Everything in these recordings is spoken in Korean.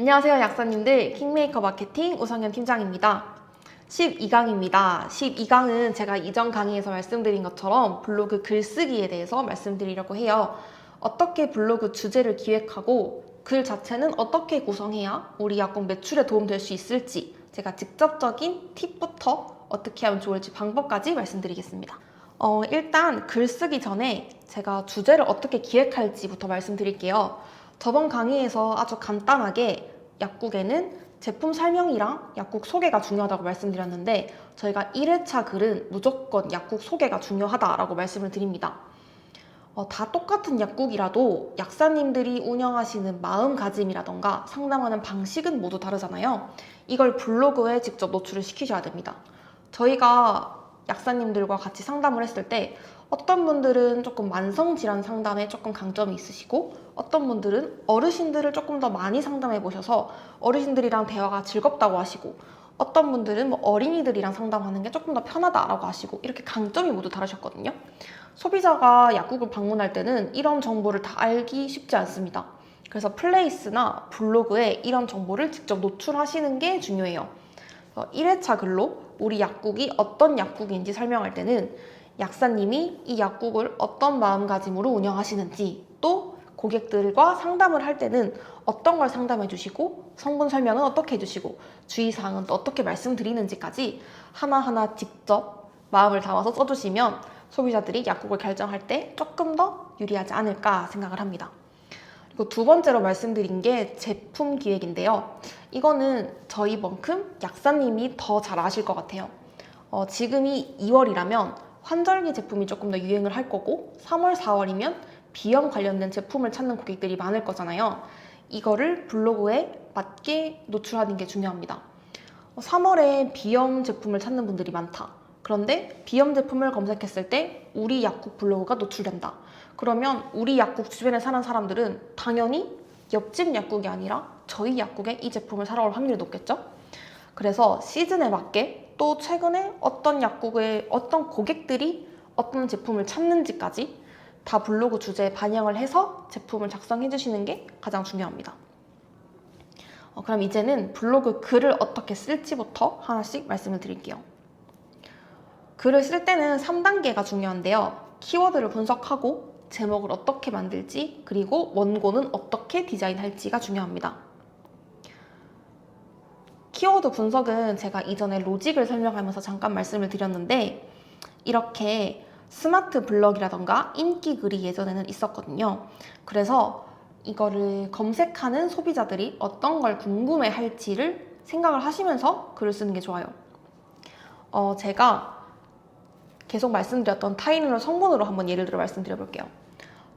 안녕하세요, 약사님들. 킹메이커 마케팅 우성현 팀장입니다. 12강입니다. 12강은 제가 이전 강의에서 말씀드린 것처럼 블로그 글쓰기에 대해서 말씀드리려고 해요. 어떻게 블로그 주제를 기획하고 글 자체는 어떻게 구성해야 우리 약국 매출에 도움될 수 있을지 제가 직접적인 팁부터 어떻게 하면 좋을지 방법까지 말씀드리겠습니다. 일단 글쓰기 전에 제가 주제를 어떻게 기획할지부터 말씀드릴게요. 저번 강의에서 아주 간단하게 약국에는 제품 설명이랑 약국 소개가 중요하다고 말씀드렸는데 저희가 1회차 글은 무조건 약국 소개가 중요하다라고 말씀을 드립니다. 다 똑같은 약국이라도 약사님들이 운영하시는 마음가짐이라던가 상담하는 방식은 모두 다르잖아요. 이걸 블로그에 직접 노출을 시키셔야 됩니다. 저희가 약사님들과 같이 상담을 했을 때 어떤 분들은 조금 만성질환 상담에 조금 강점이 있으시고 어떤 분들은 어르신들을 조금 더 많이 상담해 보셔서 어르신들이랑 대화가 즐겁다고 하시고 어떤 분들은 뭐 어린이들이랑 상담하는 게 조금 더 편하다라고 하시고 이렇게 강점이 모두 다르셨거든요. 소비자가 약국을 방문할 때는 이런 정보를 다 알기 쉽지 않습니다. 그래서 플레이스나 블로그에 이런 정보를 직접 노출하시는 게 중요해요. 1회차 글로 우리 약국이 어떤 약국인지 설명할 때는 약사님이 이 약국을 어떤 마음가짐으로 운영하시는지 또 고객들과 상담을 할 때는 어떤 걸 상담해 주시고 성분 설명은 어떻게 해주시고 주의사항은 또 어떻게 말씀드리는지까지 하나하나 직접 마음을 담아서 써주시면 소비자들이 약국을 결정할 때 조금 더 유리하지 않을까 생각을 합니다. 그리고 두 번째로 말씀드린 게 제품 기획인데요. 이거는 저희만큼 약사님이 더 잘 아실 것 같아요. 지금이 2월이라면 환절기 제품이 조금 더 유행을 할 거고 3월, 4월이면 비염 관련된 제품을 찾는 고객들이 많을 거잖아요. 이거를 블로그에 맞게 노출하는 게 중요합니다. 3월에 비염 제품을 찾는 분들이 많다. 그런데 비염 제품을 검색했을 때 우리 약국 블로그가 노출된다. 그러면 우리 약국 주변에 사는 사람들은 당연히 옆집 약국이 아니라 저희 약국에 이 제품을 사러 올 확률이 높겠죠? 그래서 시즌에 맞게 또 최근에 어떤 약국에 어떤 고객들이 어떤 제품을 찾는지까지 다 블로그 주제에 반영을 해서 제품을 작성해 주시는 게 가장 중요합니다. 그럼 이제는 블로그 글을 어떻게 쓸지부터 하나씩 말씀을 드릴게요. 글을 쓸 때는 3단계가 중요한데요. 키워드를 분석하고 제목을 어떻게 만들지 그리고 원고는 어떻게 디자인할지가 중요합니다. 키워드 분석은 제가 이전에 로직을 설명하면서 잠깐 말씀을 드렸는데 이렇게 스마트 블럭이라던가 인기 글이 예전에는 있었거든요. 그래서 이거를 검색하는 소비자들이 어떤 걸 궁금해 할지를 생각을 하시면서 글을 쓰는 게 좋아요. 제가 계속 말씀드렸던 타이레놀 성분으로 한번 예를 들어 말씀드려 볼게요.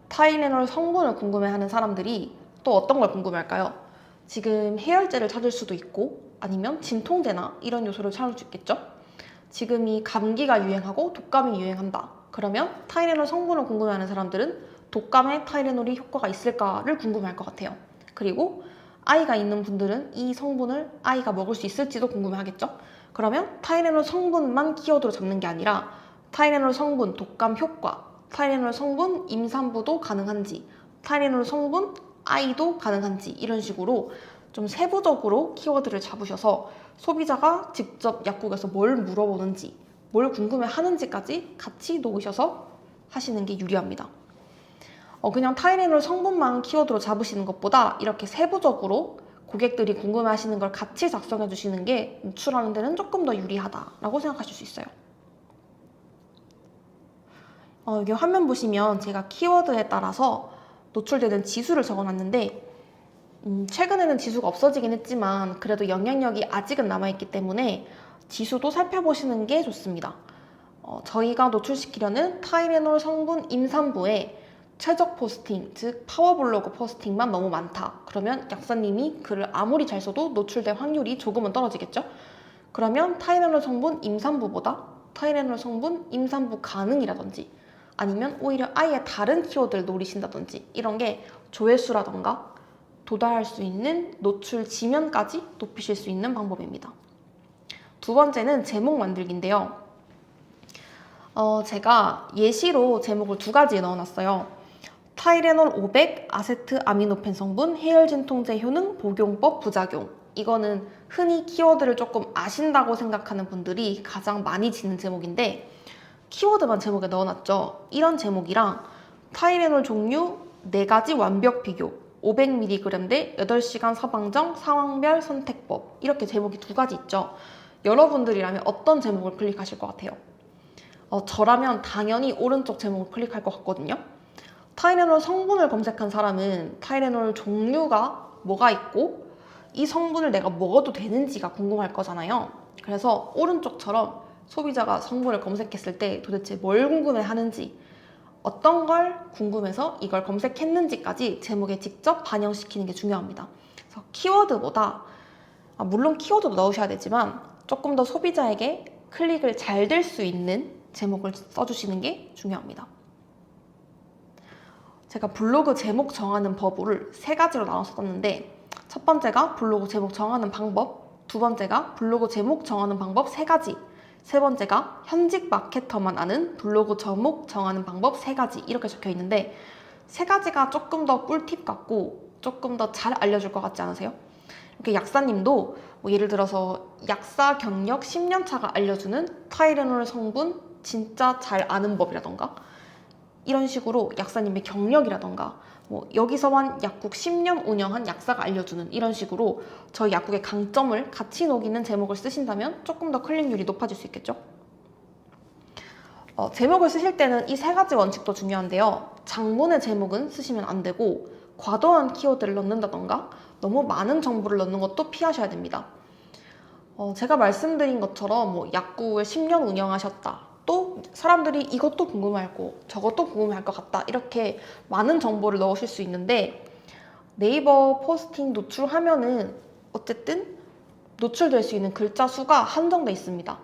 타이레놀 성분을 궁금해하는 사람들이 또 어떤 걸 궁금해할까요? 지금 해열제를 찾을 수도 있고 아니면 진통제나 이런 요소를 찾을 수 있겠죠? 지금이 감기가 유행하고 독감이 유행한다. 그러면 타이레놀 성분을 궁금해하는 사람들은 독감에 타이레놀이 효과가 있을까를 궁금해할 것 같아요. 그리고 아이가 있는 분들은 이 성분을 아이가 먹을 수 있을지도 궁금해하겠죠? 그러면 타이레놀 성분만 키워드로 잡는 게 아니라 타이레놀 성분 독감 효과, 타이레놀 성분 임산부도 가능한지, 타이레놀 성분 아이도 가능한지 이런 식으로 좀 세부적으로 키워드를 잡으셔서 소비자가 직접 약국에서 뭘 물어보는지, 뭘 궁금해 하는지까지 같이 놓으셔서 하시는 게 유리합니다. 그냥 타이레놀 성분만 키워드로 잡으시는 것보다 이렇게 세부적으로 고객들이 궁금해 하시는 걸 같이 작성해 주시는 게 노출하는 데는 조금 더 유리하다라고 생각하실 수 있어요. 여기 화면 보시면 제가 키워드에 따라서 노출되는 지수를 적어놨는데 최근에는 지수가 없어지긴 했지만 그래도 영향력이 아직은 남아있기 때문에 지수도 살펴보시는 게 좋습니다. 저희가 노출시키려는 타이레놀 성분 임산부에 최적 포스팅, 즉 파워블로그 포스팅만 너무 많다. 그러면 약사님이 글을 아무리 잘 써도 노출될 확률이 조금은 떨어지겠죠? 그러면 타이레놀 성분 임산부보다 타이레놀 성분 임산부 가능이라든지 아니면 오히려 아예 다른 키워드를 노리신다든지 이런 게 조회수라던가 도달할 수 있는 노출 지면까지 높이실 수 있는 방법입니다. 두 번째는 제목 만들기인데요. 제가 예시로 제목을 두 가지 넣어놨어요. 타이레놀 500 아세트 아미노펜 성분 해열 진통제 효능 복용법 부작용. 이거는 흔히 키워드를 조금 아신다고 생각하는 분들이 가장 많이 짓는 제목인데 키워드만 제목에 넣어놨죠. 이런 제목이랑 타이레놀 종류 4가지 완벽 비교 500mg 대 8시간 처방전 상황별 선택법 이렇게 제목이 2가지 있죠. 여러분들이라면 어떤 제목을 클릭하실 것 같아요? 저라면 당연히 오른쪽 제목을 클릭할 것 같거든요. 타이레놀 성분을 검색한 사람은 타이레놀 종류가 뭐가 있고 이 성분을 내가 먹어도 되는지가 궁금할 거잖아요. 그래서 오른쪽처럼 소비자가 성분을 검색했을 때 도대체 뭘 궁금해 하는지 어떤 걸 궁금해서 이걸 검색했는지까지 제목에 직접 반영시키는 게 중요합니다. 그래서 키워드보다 물론 키워드도 넣으셔야 되지만 조금 더 소비자에게 클릭을 잘 될 수 있는 제목을 써주시는 게 중요합니다. 제가 블로그 제목 정하는 법을 3가지로 나눠서 썼는데 첫 번째가 블로그 제목 정하는 방법, 두 번째가 블로그 제목 정하는 방법 3가지, 세 번째가 현직 마케터만 아는 블로그 제목 정하는 방법 3가지 이렇게 적혀 있는데 3가지가 조금 더 꿀팁 같고 조금 더 잘 알려줄 것 같지 않으세요? 이렇게 약사님도 뭐 예를 들어서 약사 경력 10년 차가 알려주는 타이레놀 성분 진짜 잘 아는 법이라던가 이런 식으로 약사님의 경력이라던가 뭐 여기서만 약국 10년 운영한 약사가 알려주는 이런 식으로 저희 약국의 강점을 같이 녹이는 제목을 쓰신다면 조금 더 클릭률이 높아질 수 있겠죠? 제목을 쓰실 때는 이 3가지 원칙도 중요한데요. 장문의 제목은 쓰시면 안 되고 과도한 키워드를 넣는다던가 너무 많은 정보를 넣는 것도 피하셔야 됩니다. 제가 말씀드린 것처럼 뭐 약국을 10년 운영하셨다. 또 사람들이 이것도 궁금해하고 저것도 궁금해할 것 같다. 이렇게 많은 정보를 넣으실 수 있는데 네이버 포스팅 노출하면은 어쨌든 노출될 수 있는 글자 수가 한정돼 있습니다.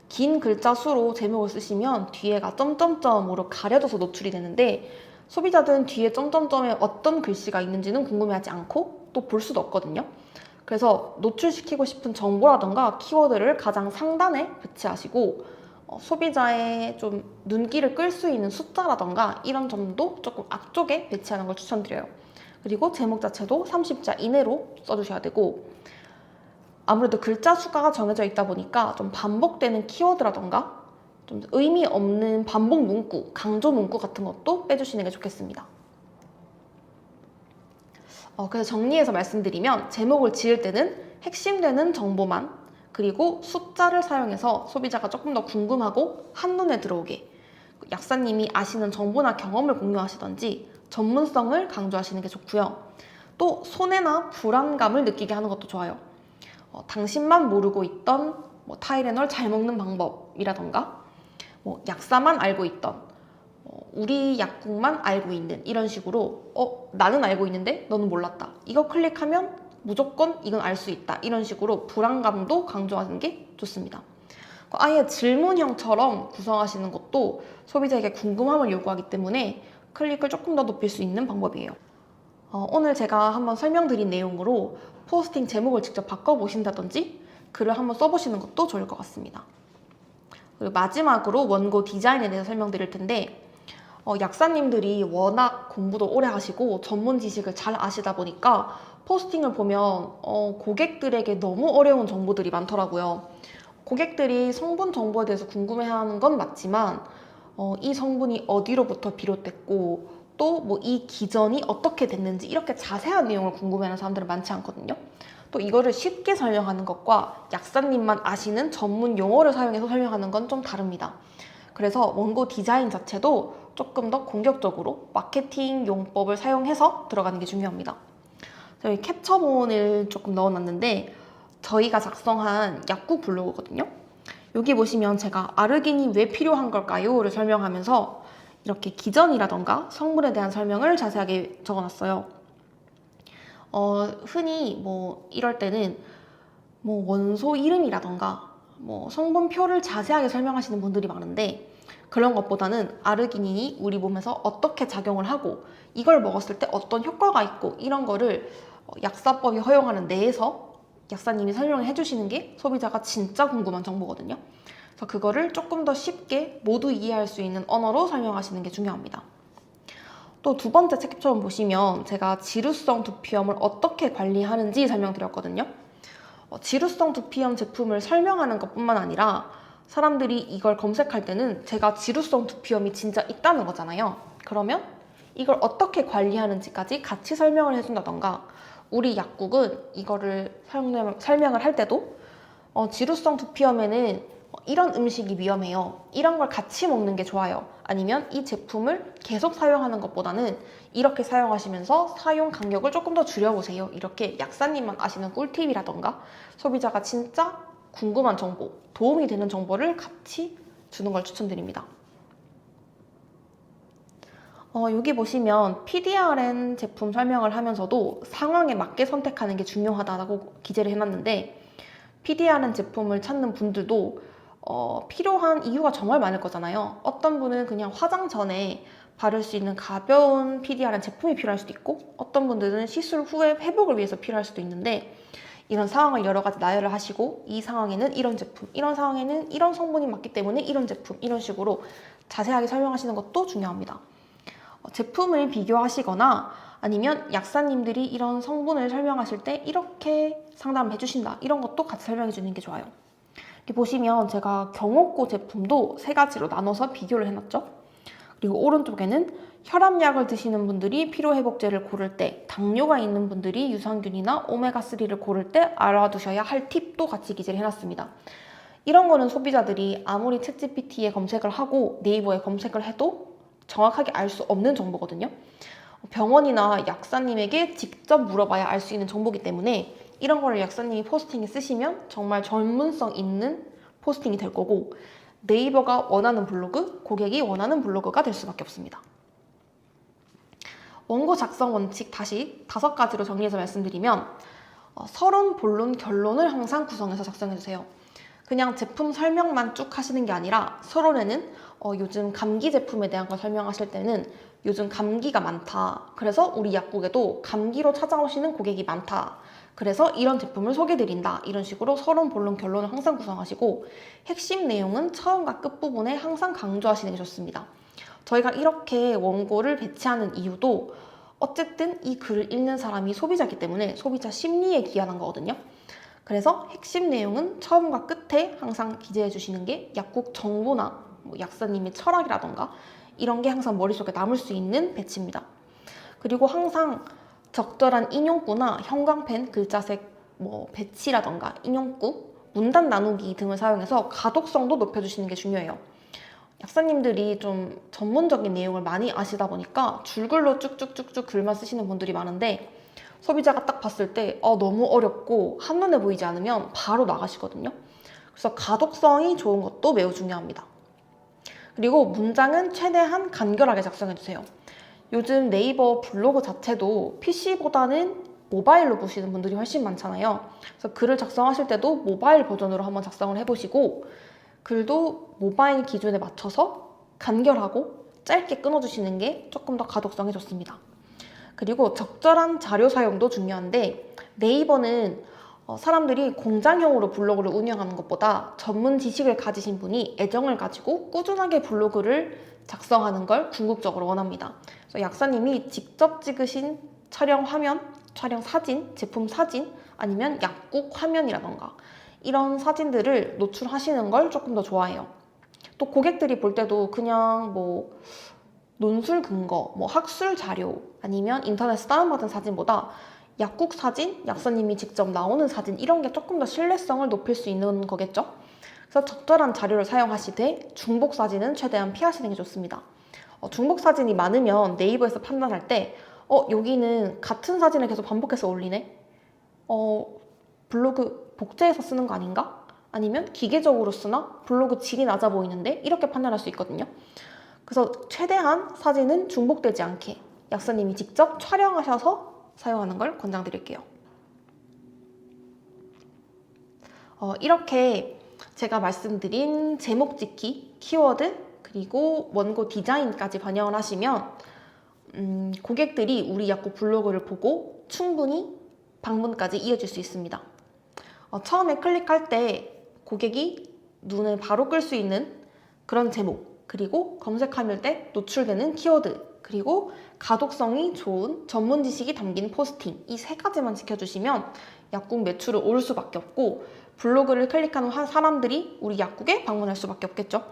긴 글자 수로 제목을 쓰시면 뒤에가 점점점으로 가려져서 노출이 되는데 소비자들은 뒤에 점점점에 어떤 글씨가 있는지는 궁금해하지 않고 또 볼 수도 없거든요. 그래서 노출시키고 싶은 정보라던가 키워드를 가장 상단에 배치하시고 소비자의 좀 눈길을 끌 수 있는 숫자라던가 이런 점도 조금 앞쪽에 배치하는 걸 추천드려요. 그리고 제목 자체도 30자 이내로 써주셔야 되고 아무래도 글자 수가 정해져 있다 보니까 좀 반복되는 키워드라던가 좀 의미 없는 반복 문구, 강조 문구 같은 것도 빼주시는 게 좋겠습니다. 그래서 정리해서 말씀드리면 제목을 지을 때는 핵심되는 정보만 그리고 숫자를 사용해서 소비자가 조금 더 궁금하고 한눈에 들어오게 약사님이 아시는 정보나 경험을 공유하시던지 전문성을 강조하시는 게 좋고요. 또 손해나 불안감을 느끼게 하는 것도 좋아요. 당신만 모르고 있던 타이레놀 잘 먹는 방법이라던가 약사만 알고 있던 우리 약국만 알고 있는 이런 식으로 나는 알고 있는데 너는 몰랐다. 이거 클릭하면 무조건 이건 알 수 있다. 이런 식으로 불안감도 강조하는 게 좋습니다. 아예 질문형처럼 구성하시는 것도 소비자에게 궁금함을 요구하기 때문에 클릭을 조금 더 높일 수 있는 방법이에요. 오늘 제가 한번 설명드린 내용으로 포스팅 제목을 직접 바꿔보신다든지 글을 한번 써보시는 것도 좋을 것 같습니다. 그리고 마지막으로 원고 디자인에 대해서 설명드릴 텐데 약사님들이 워낙 공부도 오래 하시고 전문 지식을 잘 아시다 보니까 포스팅을 보면 고객들에게 너무 어려운 정보들이 많더라고요. 고객들이 성분 정보에 대해서 궁금해하는 건 맞지만 이 성분이 어디로부터 비롯됐고 또 뭐 이 기전이 어떻게 됐는지 이렇게 자세한 내용을 궁금해하는 사람들은 많지 않거든요. 또 이거를 쉽게 설명하는 것과 약사님만 아시는 전문 용어를 사용해서 설명하는 건 좀 다릅니다. 그래서 원고 디자인 자체도 조금 더 공격적으로 마케팅 용법을 사용해서 들어가는 게 중요합니다. 저희 캡처본을 조금 넣어놨는데 저희가 작성한 약국 블로그거든요. 여기 보시면 제가 아르기닌이 왜 필요한 걸까요?를 설명하면서 이렇게 기전이라던가 성분에 대한 설명을 자세하게 적어놨어요. 흔히 이럴 때는 원소 이름이라던가 성분표를 자세하게 설명하시는 분들이 많은데 그런 것보다는 아르기닌이 우리 몸에서 어떻게 작용을 하고 이걸 먹었을 때 어떤 효과가 있고 이런 거를 약사법이 허용하는 내에서 약사님이 설명을 해주시는 게 소비자가 진짜 궁금한 정보거든요. 그래서 그거를 조금 더 쉽게 모두 이해할 수 있는 언어로 설명하시는 게 중요합니다. 또 두 번째 책처럼 보시면 제가 지루성 두피염을 어떻게 관리하는지 설명드렸거든요. 지루성 두피염 제품을 설명하는 것뿐만 아니라 사람들이 이걸 검색할 때는 제가 지루성 두피염이 진짜 있다는 거잖아요. 그러면 이걸 어떻게 관리하는지까지 같이 설명을 해준다던가, 우리 약국은 이거를 설명을 할 때도 지루성 두피염에는 이런 음식이 위험해요. 이런 걸 같이 먹는 게 좋아요. 아니면 이 제품을 계속 사용하는 것보다는 이렇게 사용하시면서 사용 간격을 조금 더 줄여보세요. 이렇게 약사님만 아시는 꿀팁이라던가 소비자가 진짜 궁금한 정보, 도움이 되는 정보를 같이 주는 걸 추천드립니다. 여기 보시면 PDRN 제품 설명을 하면서도 상황에 맞게 선택하는 게 중요하다고 기재를 해놨는데, PDRN 제품을 찾는 분들도 필요한 이유가 정말 많을 거잖아요. 어떤 분은 그냥 화장 전에 바를 수 있는 가벼운 PDRN 제품이 필요할 수도 있고, 어떤 분들은 시술 후에 회복을 위해서 필요할 수도 있는데, 이런 상황을 여러 가지 나열을 하시고 이 상황에는 이런 제품, 이런 상황에는 이런 성분이 맞기 때문에 이런 제품, 이런 식으로 자세하게 설명하시는 것도 중요합니다. 제품을 비교하시거나 아니면 약사님들이 이런 성분을 설명하실 때 이렇게 상담을 해주신다, 이런 것도 같이 설명해 주는 게 좋아요. 이렇게 보시면 제가 경옥고 제품도 세 가지로 나눠서 비교를 해놨죠. 그리고 오른쪽에는 혈압약을 드시는 분들이 피로회복제를 고를 때, 당뇨가 있는 분들이 유산균이나 오메가3를 고를 때 알아두셔야 할 팁도 같이 기재를 해놨습니다. 이런 거는 소비자들이 아무리 챗GPT에 검색을 하고 네이버에 검색을 해도 정확하게 알 수 없는 정보거든요. 병원이나 약사님에게 직접 물어봐야 알 수 있는 정보이기 때문에 이런 거를 약사님이 포스팅에 쓰시면 정말 전문성 있는 포스팅이 될 거고, 네이버가 원하는 블로그, 고객이 원하는 블로그가 될 수밖에 없습니다. 원고 작성 원칙 다시 5가지로 정리해서 말씀드리면, 서론, 본론, 결론을 항상 구성해서 작성해주세요. 그냥 제품 설명만 쭉 하시는 게 아니라 서론에는 요즘 감기 제품에 대한 걸 설명하실 때는 요즘 감기가 많다, 그래서 우리 약국에도 감기로 찾아오시는 고객이 많다, 그래서 이런 제품을 소개드린다, 이런 식으로 서론, 본론, 결론을 항상 구성하시고, 핵심 내용은 처음과 끝부분에 항상 강조하시는 게 좋습니다. 저희가 이렇게 원고를 배치하는 이유도 어쨌든 이 글을 읽는 사람이 소비자이기 때문에 소비자 심리에 기한한 거거든요. 그래서 핵심 내용은 처음과 끝에 항상 기재해 주시는 게 약국 정보나 약사님의 철학이라던가 이런 게 항상 머릿속에 남을 수 있는 배치입니다. 그리고 항상 적절한 인용구나 형광펜, 글자색 배치라던가 인용구, 문단 나누기 등을 사용해서 가독성도 높여주시는 게 중요해요. 약사님들이 좀 전문적인 내용을 많이 아시다 보니까 줄글로 쭉쭉쭉쭉 글만 쓰시는 분들이 많은데, 소비자가 딱 봤을 때 너무 어렵고 한눈에 보이지 않으면 바로 나가시거든요. 그래서 가독성이 좋은 것도 매우 중요합니다. 그리고 문장은 최대한 간결하게 작성해주세요. 요즘 네이버 블로그 자체도 PC보다는 모바일로 보시는 분들이 훨씬 많잖아요. 그래서 글을 작성하실 때도 모바일 버전으로 한번 작성을 해보시고, 글도 모바일 기준에 맞춰서 간결하고 짧게 끊어주시는 게 조금 더 가독성이 좋습니다. 그리고 적절한 자료 사용도 중요한데, 네이버는 사람들이 공장형으로 블로그를 운영하는 것보다 전문 지식을 가지신 분이 애정을 가지고 꾸준하게 블로그를 작성하는 걸 궁극적으로 원합니다. 그래서 약사님이 직접 찍으신 촬영 화면, 촬영 사진, 제품 사진, 아니면 약국 화면이라던가 이런 사진들을 노출하시는 걸 조금 더 좋아해요. 또 고객들이 볼 때도 그냥 논술 근거, 학술 자료, 아니면 인터넷에서 다운받은 사진보다 약국 사진, 약사님이 직접 나오는 사진, 이런 게 조금 더 신뢰성을 높일 수 있는 거겠죠? 그래서 적절한 자료를 사용하시되 중복 사진은 최대한 피하시는 게 좋습니다. 중복 사진이 많으면 네이버에서 판단할 때 여기는 같은 사진을 계속 반복해서 올리네? 블로그 복제해서 쓰는 거 아닌가? 아니면 기계적으로 쓰나? 블로그 질이 낮아 보이는데? 이렇게 판단할 수 있거든요. 그래서 최대한 사진은 중복되지 않게 약사님이 직접 촬영하셔서 사용하는 걸 권장드릴게요. 이렇게 제가 말씀드린 제목 짓기, 키워드, 그리고 원고 디자인까지 반영을 하시면 고객들이 우리 약국 블로그를 보고 충분히 방문까지 이어질 수 있습니다. 처음에 클릭할 때 고객이 눈을 바로 끌 수 있는 그런 제목, 그리고 검색하면 때 노출되는 키워드, 그리고 가독성이 좋은 전문 지식이 담긴 포스팅, 이 세 가지만 지켜주시면 약국 매출을 오를 수밖에 없고 블로그를 클릭하는 사람들이 우리 약국에 방문할 수밖에 없겠죠.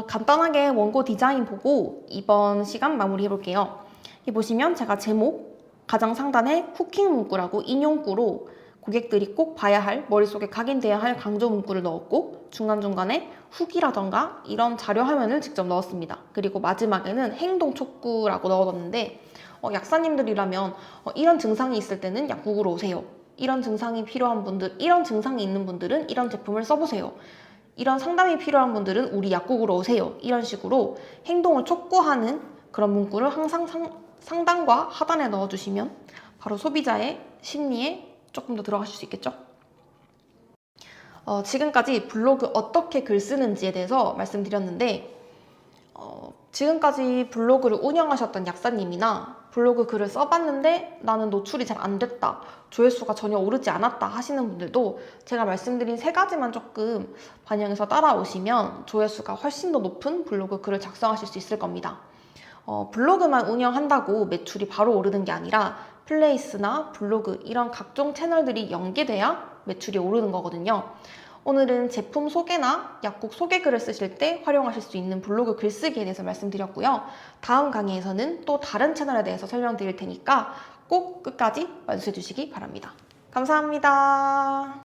간단하게 원고 디자인 보고 이번 시간 마무리해 볼게요. 여기 보시면 제가 제목 가장 상단에 쿠킹 문구라고 인용구로 고객들이 꼭 봐야 할, 머릿속에 각인돼야 할 강조 문구를 넣었고 중간중간에 후기라던가 이런 자료 화면을 직접 넣었습니다. 그리고 마지막에는 행동 촉구라고 넣어뒀는데 약사님들이라면 이런 증상이 있을 때는 약국으로 오세요. 이런 증상이 필요한 분들, 이런 증상이 있는 분들은 이런 제품을 써보세요. 이런 상담이 필요한 분들은 우리 약국으로 오세요. 이런 식으로 행동을 촉구하는 그런 문구를 항상 상단과 하단에 넣어주시면 바로 소비자의 심리에 조금 더 들어가실 수 있겠죠? 지금까지 블로그 어떻게 글 쓰는지에 대해서 말씀드렸는데 지금까지 블로그를 운영하셨던 약사님이나 블로그 글을 써봤는데 나는 노출이 잘 안 됐다, 조회수가 전혀 오르지 않았다 하시는 분들도 제가 말씀드린 세 가지만 조금 반영해서 따라오시면 조회수가 훨씬 더 높은 블로그 글을 작성하실 수 있을 겁니다. 블로그만 운영한다고 매출이 바로 오르는 게 아니라 플레이스나 블로그 이런 각종 채널들이 연계돼야 매출이 오르는 거거든요. 오늘은 제품 소개나 약국 소개 글을 쓰실 때 활용하실 수 있는 블로그 글쓰기에 대해서 말씀드렸고요. 다음 강의에서는 또 다른 채널에 대해서 설명드릴 테니까 꼭 끝까지 봐주시기 바랍니다. 감사합니다.